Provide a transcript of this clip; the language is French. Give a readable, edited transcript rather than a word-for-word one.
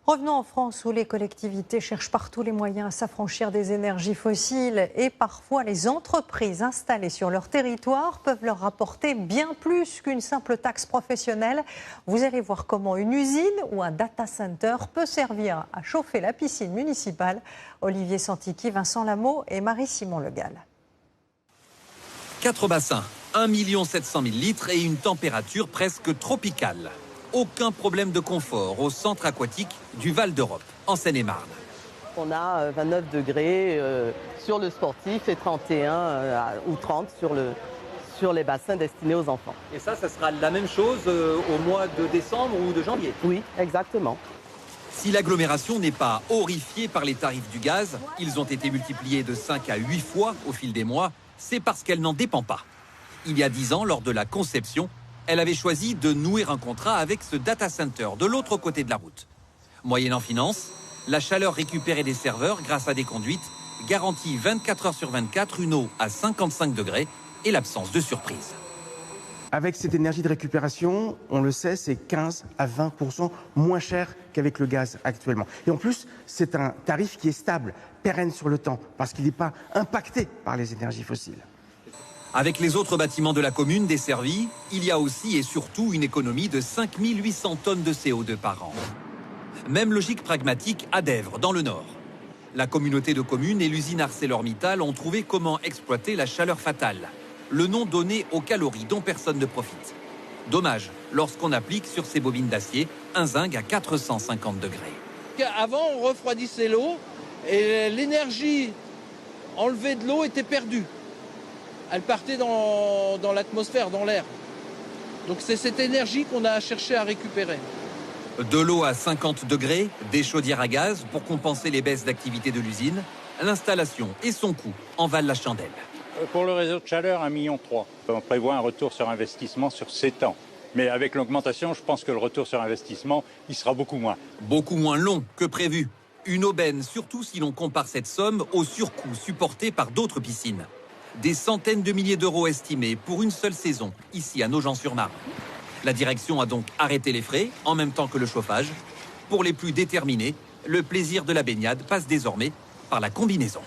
Revenons en France où les collectivités cherchent partout les moyens à s'affranchir des énergies fossiles et parfois les entreprises installées sur leur territoire peuvent leur rapporter bien plus qu'une simple taxe professionnelle. Vous allez voir comment une usine ou un data center peut servir à chauffer la piscine municipale. Olivier Santiki, Vincent Lameau et Marie-Simon Legal. 4 bassins, 1 700 000 litres et une température presque tropicale. Aucun problème de confort au centre aquatique du Val d'Europe, en Seine-et-Marne. On a 29 degrés sur le sportif et 31 ou 30 sur les bassins destinés aux enfants. Et ça sera la même chose au mois de décembre ou de janvier? Oui, exactement. Si l'agglomération n'est pas horrifiée par les tarifs du gaz, ils ont été multipliés de 5 à 8 fois au fil des mois, c'est parce qu'elle n'en dépend pas. Il y a 10 ans, lors de la conception, elle avait choisi de nouer un contrat avec ce data center de l'autre côté de la route. Moyennant finance, la chaleur récupérée des serveurs grâce à des conduites garantit 24 heures sur 24 une eau à 55 degrés et l'absence de surprise. Avec cette énergie de récupération, on le sait, c'est 15 à 20% moins cher qu'avec le gaz actuellement. Et en plus, c'est un tarif qui est stable, pérenne sur le temps, parce qu'il n'est pas impacté par les énergies fossiles. Avec les autres bâtiments de la commune desservis, il y a aussi et surtout une économie de 5 800 tonnes de CO2 par an. Même logique pragmatique à Dèvres, dans le Nord. La communauté de communes et l'usine ArcelorMittal ont trouvé comment exploiter la chaleur fatale, le nom donné aux calories dont personne ne profite. Dommage lorsqu'on applique sur ces bobines d'acier un zinc à 450 degrés. Avant, on refroidissait l'eau et l'énergie enlevée de l'eau était perdue. Elle partait dans l'atmosphère, dans l'air. Donc c'est cette énergie qu'on a cherché à récupérer. De l'eau à 50 degrés, des chaudières à gaz pour compenser les baisses d'activité de l'usine, l'installation et son coût en valent la chandelle. Pour le réseau de chaleur, 1,3 million. On prévoit un retour sur investissement sur 7 ans. Mais avec l'augmentation, je pense que le retour sur investissement, il sera beaucoup moins. Beaucoup moins long que prévu. Une aubaine, surtout si l'on compare cette somme au surcoût supporté par d'autres piscines. Des centaines de milliers d'euros estimés pour une seule saison, ici à Nogent-sur-Marne. La direction a donc arrêté les frais, en même temps que le chauffage. Pour les plus déterminés, le plaisir de la baignade passe désormais par la combinaison.